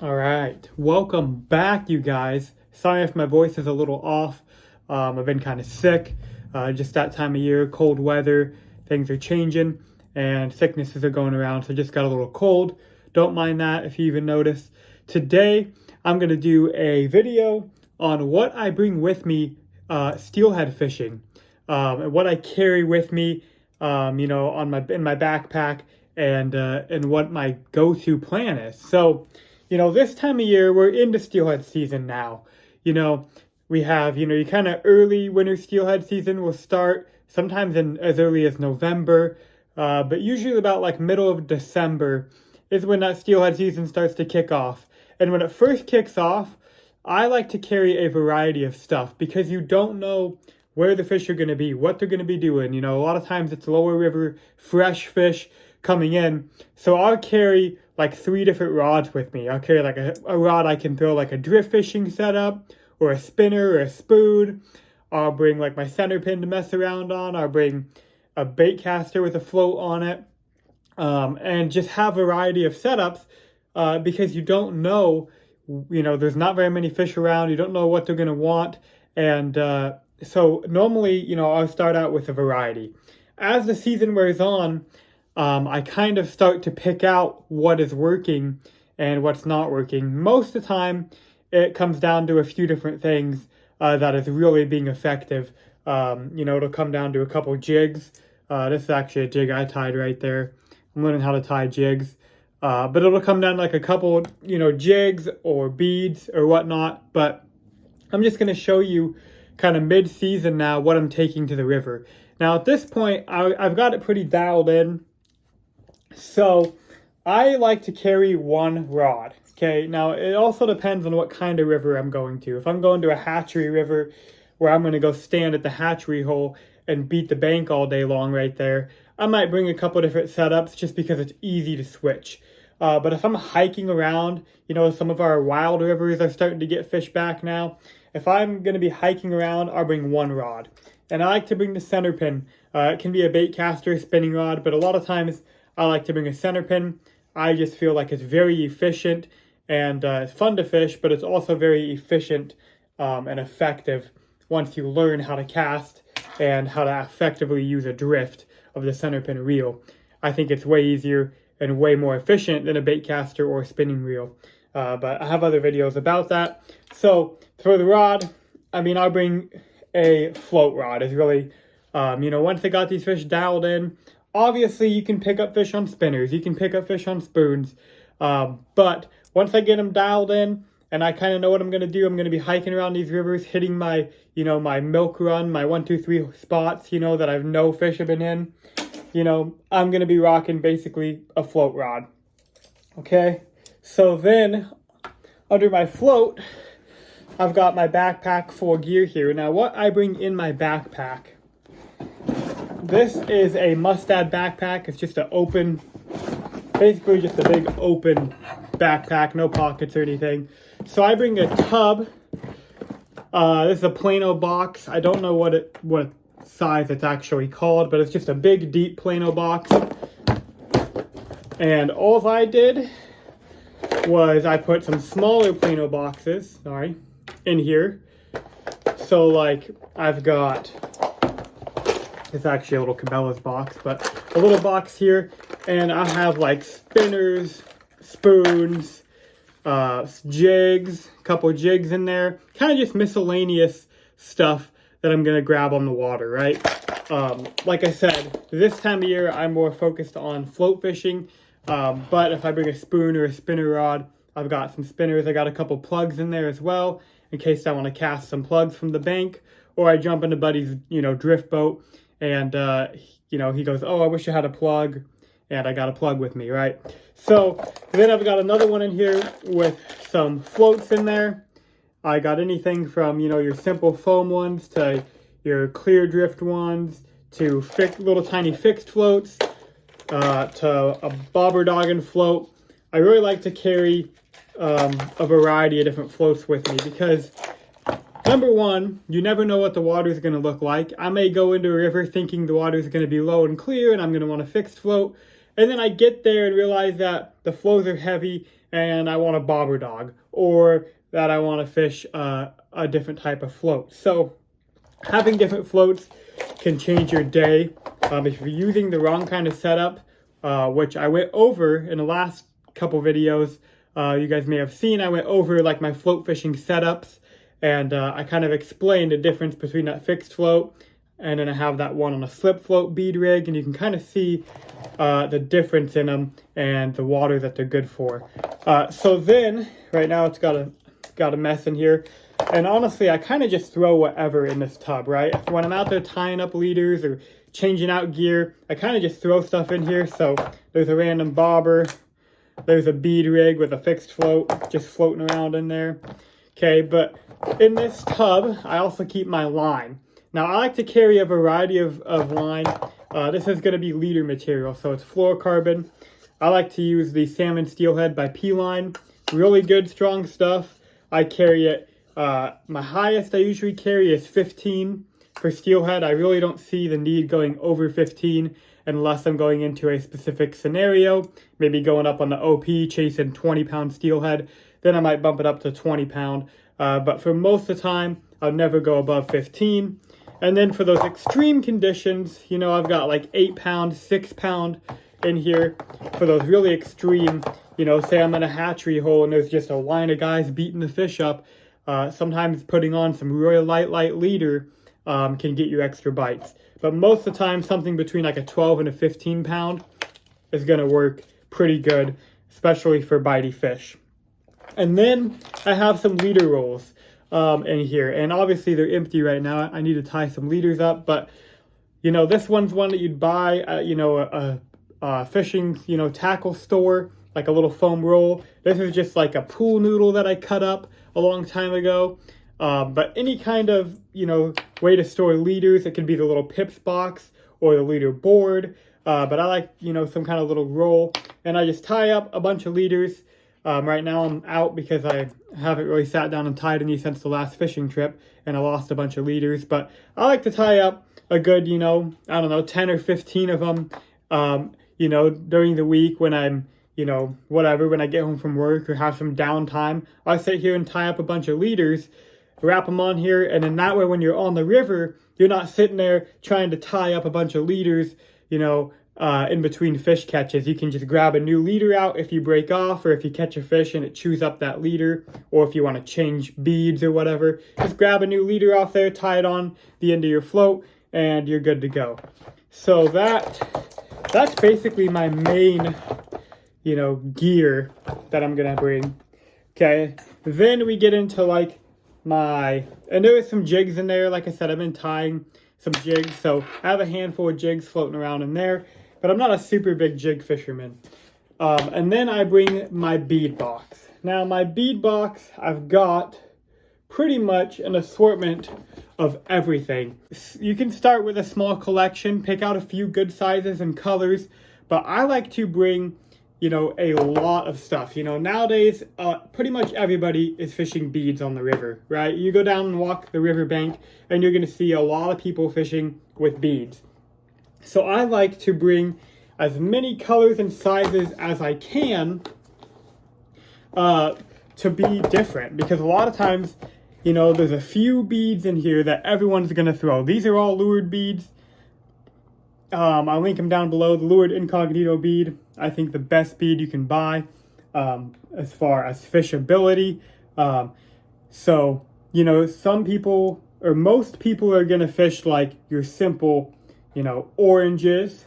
All right, welcome back, you guys. Sorry if my voice is a little off. I've been kind of sick. Just that time of year, cold weather, things are changing, and sicknesses are going around. So just got a little cold. Don't mind that if you even notice. Today, I'm gonna do a video on what I bring with me steelhead fishing, and what I carry with me, on in my backpack, and what my go-to plan is. So. This time of year, we're into steelhead season now. We have, your kind of early winter steelhead season will start sometimes in as early as November, but usually about like middle of December is when that steelhead season starts to kick off. And when it first kicks off, I like to carry a variety of stuff because you don't know where the fish are going to be, what they're going to be doing. A lot of times it's lower river, fresh fish coming in. So I'll carry like 3 different rods with me. I'll carry like a rod I can throw like a drift fishing setup, or a spinner, or a spoon. I'll bring like my center pin to mess around on. I'll bring a bait caster with a float on it, and just have a variety of setups, because you don't know, there's not very many fish around. You don't know what they're going to want. And so normally, I'll start out with a variety. As the season wears on, I kind of start to pick out what is working and what's not working. Most of the time, it comes down to a few different things that is really being effective. It'll come down to a couple jigs. This is actually a jig I tied right there. I'm learning how to tie jigs. But it'll come down to like a couple, jigs or beads or whatnot. But I'm just going to show you kind of mid-season now what I'm taking to the river. Now, at this point, I've got it pretty dialed in. So I like to carry 1 rod. Okay, now it also depends on what kind of river I'm going to. If I'm going to a hatchery river where I'm going to go stand at the hatchery hole and beat the bank all day long right there, I might bring a couple different setups just because it's easy to switch. But if I'm hiking around, some of our wild rivers are starting to get fish back now. If I'm going to be hiking around, I'll bring 1 rod. And I like to bring the center pin. It can be a bait caster, spinning rod, but a lot of times I like to bring a center pin. I just feel like it's very efficient, and it's fun to fish, but it's also very efficient and effective once you learn how to cast and how to effectively use a drift of the center pin reel. I think it's way easier and way more efficient than a bait caster or a spinning reel. But I have other videos about that. So for the rod, I'll bring a float rod. Is really, once I got these fish dialed in, obviously you can pick up fish on spinners, you can pick up fish on spoons, but once I get them dialed in and I kind of know what I'm going to do, I'm going to be hiking around these rivers, hitting my, my milk run, my 1, 2, 3 spots, that I know fish have been in. I'm going to be rocking basically a float rod. Okay, so then under my float, I've got my backpack full of gear here. Now what I bring in my backpack, this is a Mustad backpack. It's just basically just a big open backpack, no pockets or anything. So I bring a tub. This is a Plano box. I don't know what size it's actually called, but it's just a big, deep Plano box. And all I did was I put some smaller Plano boxes, in here. So like I've got, it's actually a little Cabela's box, but a little box here, and I have like spinners, spoons, jigs, a couple jigs in there, kind of just miscellaneous stuff that I'm gonna grab on the water, right? Like I said, this time of year I'm more focused on float fishing, but if I bring a spoon or a spinner rod, I've got some spinners. I got a couple plugs in there as well in case I want to cast some plugs from the bank, or I jump into Buddy's drift boat and he goes, oh, I wish I had a plug, and I got a plug with me, right? So then I've got another one in here with some floats in there. I got anything from, your simple foam ones to your clear drift ones to little tiny fixed floats, to a bobber dogging float. I really like to carry a variety of different floats with me because, number one, you never know what the water is going to look like. I may go into a river thinking the water is going to be low and clear and I'm going to want a fixed float. And then I get there and realize that the flows are heavy and I want a bobber dog, or that I want to fish a different type of float. So having different floats can change your day. If you're using the wrong kind of setup, which I went over in the last couple videos, you guys may have seen, I went over like my float fishing setups, and I kind of explained the difference between that fixed float and then I have that one on a slip float bead rig, and you can kind of see the difference in them and the water that they're good for. So then, right now it's got a mess in here. And honestly, I kind of just throw whatever in this tub, right? When I'm out there tying up leaders or changing out gear, I kind of just throw stuff in here. So there's a random bobber. There's a bead rig with a fixed float just floating around in there. Okay, but in this tub, I also keep my line. Now, I like to carry a variety of line. This is going to be leader material, so it's fluorocarbon. I like to use the Salmon Steelhead by P-Line. Really good, strong stuff. I carry it. My highest I usually carry is 15 for steelhead. I really don't see the need going over 15 unless I'm going into a specific scenario, maybe going up on the OP, chasing 20-pound steelhead. Then I might bump it up to 20-pound. But for most of the time, I'll never go above 15. And then for those extreme conditions, you know, I've got like 8-pound, 6-pound in here for those really extreme, you know, say I'm in a hatchery hole and there's just a line of guys beating the fish up. Sometimes putting on some really light leader can get you extra bites. But most of the time, something between like a 12 and a 15-pound is going to work pretty good, especially for bitey fish. And then I have some leader rolls in here. And obviously they're empty right now. I need to tie some leaders up. But, you know, this one's one that you'd buy at, you know, a fishing, you know, tackle store, like a little foam roll. This is just like a pool noodle that I cut up a long time ago. But any kind of, you know, way to store leaders, it could be the little pips box or the leader board. But I like, you know, some kind of little roll. And I just tie up a bunch of leaders. Right now I'm out because I haven't really sat down and tied any since the last fishing trip. And I lost a bunch of leaders. But I like to tie up a good, you know, I don't know, 10 or 15 of them, you know, during the week when I'm, you know, whatever, when I get home from work or have some downtime. I sit here and tie up a bunch of leaders, wrap them on here, and then that way when you're on the river, you're not sitting there trying to tie up a bunch of leaders, you know, in between fish catches. You can just grab a new leader out if you break off, or if you catch a fish and it chews up that leader, or if you want to change beads or whatever, just grab a new leader off there, tie it on the end of your float, and you're good to go. So that's basically my main, you know, gear that I'm gonna bring. Okay, then we get into like and there is some jigs in there. Like I said, I've been tying some jigs, so I have a handful of jigs floating around in there, but I'm not a super big jig fisherman. And then I bring my bead box. Now my bead box, I've got pretty much an assortment of everything. You can start with a small collection, pick out a few good sizes and colors, but I like to bring, you know, a lot of stuff. You know, nowadays, pretty much everybody is fishing beads on the river, right? You go down and walk the riverbank, and you're going to see a lot of people fishing with beads. So I like to bring as many colors and sizes as I can to be different, because a lot of times, you know, there's a few beads in here that everyone's going to throw. These are all lured beads. I'll link them down below. The lured incognito bead, I think the best bead you can buy as far as fishability. So, you know, some people, or most people, are going to fish like your simple, you know, oranges,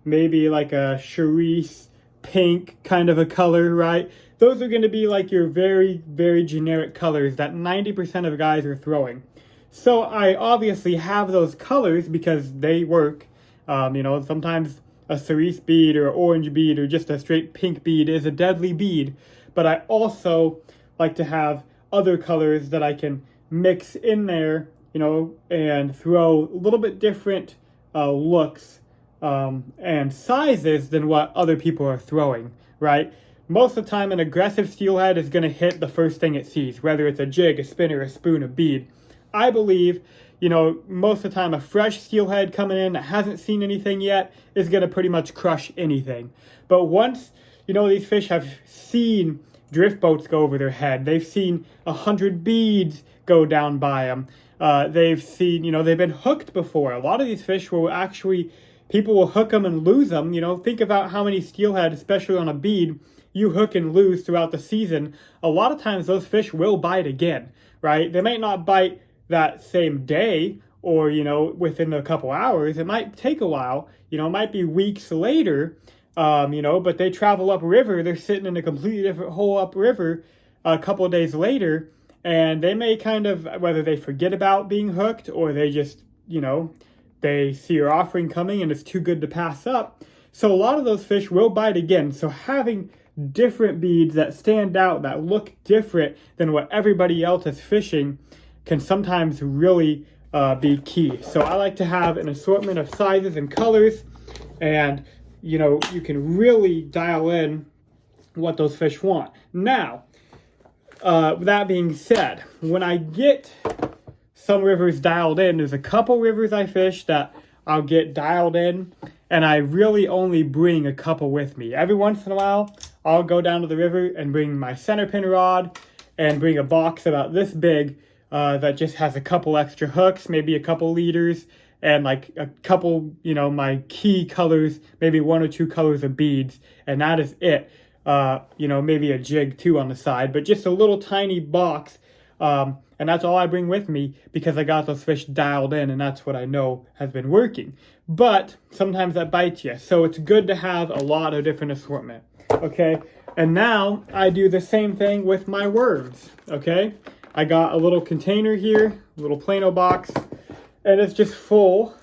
maybe like a cerise pink kind of a color, right? Those are going to be like your very, very generic colors that 90% of guys are throwing. So I obviously have those colors because they work. You know, sometimes a cerise bead or orange bead or just a straight pink bead is a deadly bead. But I also like to have other colors that I can mix in there, you know, and throw a little bit different looks and sizes than what other people are throwing, right? Most of the time, an aggressive steelhead is going to hit the first thing it sees, whether it's a jig, a spinner, a spoon, a bead. I believe, you know, most of the time a fresh steelhead coming in that hasn't seen anything yet is going to pretty much crush anything. But once these fish have seen drift boats go over their head. They've seen 100 beads go down by them. They've seen, they've been hooked before. A lot of these fish will actually, people will hook them and lose them. Think about how many steelhead, especially on a bead, you hook and lose throughout the season. A lot of times those fish will bite again, right? They might not bite that same day or, within a couple hours. It might take a while, it might be weeks later, but they travel upriver. They're sitting in a completely different hole upriver a couple of days later, and they may kind of, whether they forget about being hooked or they just, they see your offering coming and it's too good to pass up. So a lot of those fish will bite again. So having different beads that stand out, that look different than what everybody else is fishing, can sometimes really be key. So I like to have an assortment of sizes and colors, and you can really dial in what those fish want. Now, that being said, when I get some rivers dialed in, there's a couple rivers I fish that I'll get dialed in, and I really only bring a couple with me. Every once in a while, I'll go down to the river and bring my center pin rod and bring a box about this big that just has a couple extra hooks, maybe a couple leaders, and like a couple, my key colors, maybe 1 or 2 colors of beads, and that is it. Maybe a jig too on the side, but just a little tiny box. And that's all I bring with me because I got those fish dialed in, and that's what I know has been working. But sometimes that bites you, so it's good to have a lot of different assortment. Okay, and now I do the same thing with my worms. Okay, I got a little container here, a little Plano box, and it's just full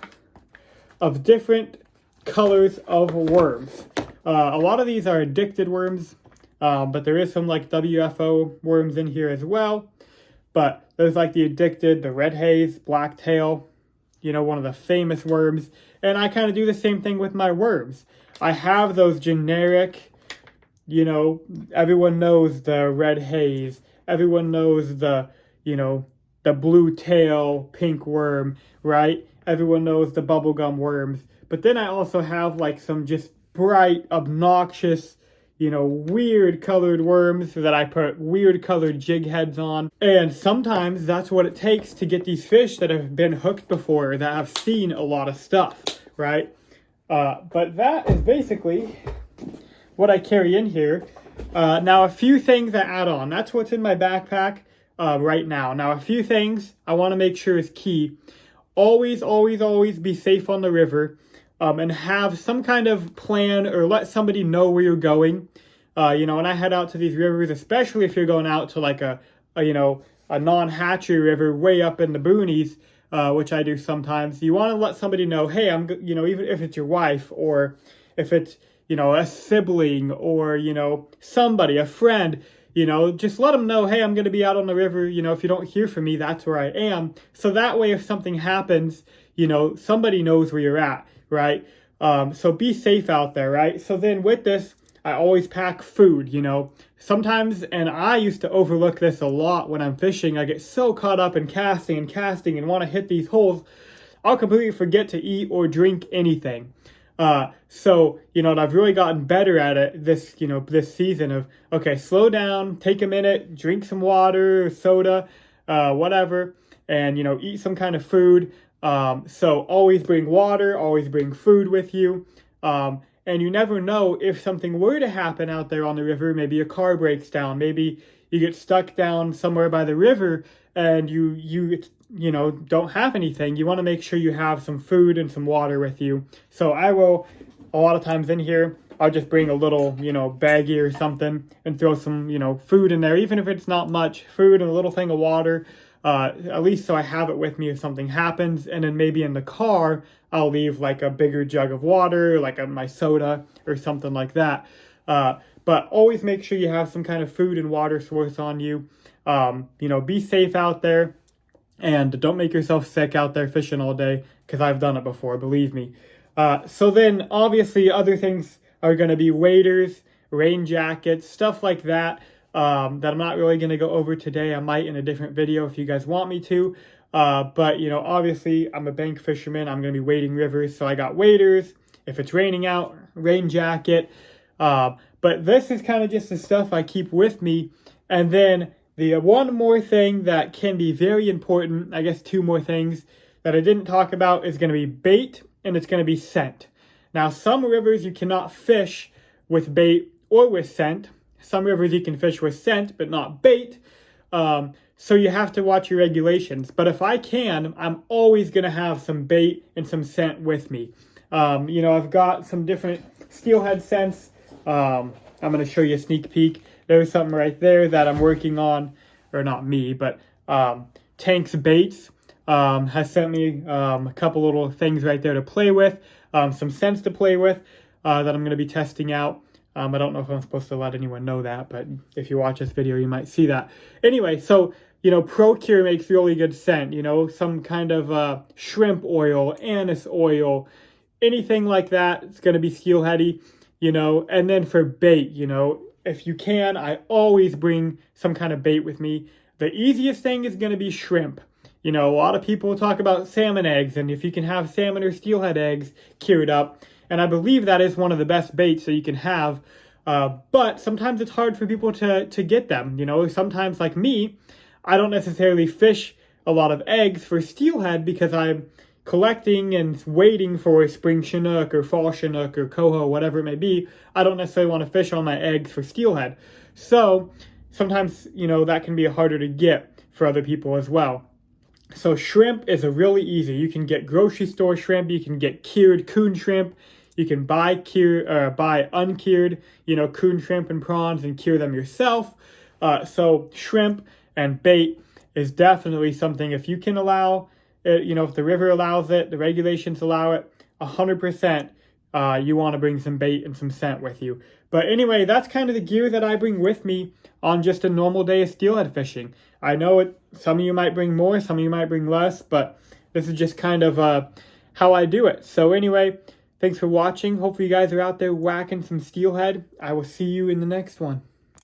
of different colors of worms. A lot of these are addicted worms, but there is some like WFO worms in here as well. But there's like the addicted, the red haze, blacktail, one of the famous worms. And I kind of do the same thing with my worms. I have those generic, everyone knows the red haze. Everyone knows the blue tail pink worm, right? Everyone knows the bubblegum worms. But then I also have like some just bright, obnoxious, weird colored worms that I put weird colored jig heads on. And sometimes that's what it takes to get these fish that have been hooked before, that have seen a lot of stuff, right? But that is basically what I carry in here. Now, a few things I add on. That's what's in my backpack right now. Now, a few things I want to make sure is key. Always, always, always be safe on the river. And have some kind of plan, or let somebody know where you're going. When I head out to these rivers, especially if you're going out to like a non-hatchery river way up in the boonies, which I do sometimes, you want to let somebody know, hey, even if it's your wife, or if it's, a sibling, or, somebody, a friend, just let them know, hey, I'm going to be out on the river. If you don't hear from me, that's where I am. So that way, if something happens, somebody knows where you're at. Right? So be safe out there, right? So then with this, I always pack food, Sometimes, and I used to overlook this a lot when I'm fishing, I get so caught up in casting and want to hit these holes, I'll completely forget to eat or drink anything. So, I've really gotten better at it this season of, okay, slow down, take a minute, drink some water, soda, whatever, and, eat some kind of food. So always bring water, always bring food with you. And you never know if something were to happen out there on the river. Maybe a car breaks down, maybe you get stuck down somewhere by the river and you don't have anything. You want to make sure you have some food and some water with you. So I will, a lot of times in here, I'll just bring a little, baggie or something and throw some, food in there, even if it's not much food and a little thing of water, at least so I have it with me if something happens. And then maybe in the car, I'll leave like a bigger jug of water, like my soda or something like that. But always make sure you have some kind of food and water source on you. Be safe out there and don't make yourself sick out there fishing all day, because I've done it before, believe me. So then obviously other things are going to be waders, rain jackets, stuff like that, that I'm not really going to go over today. I might in a different video if you guys want me to. But obviously I'm a bank fisherman. I'm going to be wading rivers. So I got waders. If it's raining out, rain jacket. But But this is kind of just the stuff I keep with me. And then the one more thing that can be very important, I guess two more things that I didn't talk about, is going to be bait and it's going to be scent. Now, some rivers you cannot fish with bait or with scent. Some rivers you can fish with scent, but not bait. So you have to watch your regulations. But if I can, I'm always going to have some bait and some scent with me. I've got some different steelhead scents. I'm going to show you a sneak peek. There's something right there that I'm working on, or not me, but Tank's Baits has sent me a couple little things right there to play with, some scents to play with that I'm going to be testing out. I don't know if I'm supposed to let anyone know that, but if you watch this video, you might see that. Anyway, so, Procure makes really good scent, some kind of shrimp oil, anise oil, anything like that. It's going to be steelheady, and then for bait, if you can, I always bring some kind of bait with me. The easiest thing is going to be shrimp. A lot of people talk about salmon eggs, and if you can have salmon or steelhead eggs cured up, and I believe that is one of the best baits that you can have, but sometimes it's hard for people to get them. Sometimes, like me, I don't necessarily fish a lot of eggs for steelhead because I'm collecting and waiting for a spring Chinook or fall Chinook or coho, whatever it may be. I don't necessarily want to fish all my eggs for steelhead. So sometimes, that can be harder to get for other people as well. So shrimp is a really easy. You can get grocery store shrimp. You can get cured coon shrimp. You can buy uncured, coon shrimp and prawns and cure them yourself. So shrimp and bait is definitely something, if you can allow it, if the river allows it, the regulations allow it, 100%, you want to bring some bait and some scent with you. But anyway, that's kind of the gear that I bring with me on just a normal day of steelhead fishing. I know some of you might bring more, some of you might bring less, but this is just kind of how I do it. So anyway, thanks for watching. Hopefully you guys are out there whacking some steelhead. I will see you in the next one.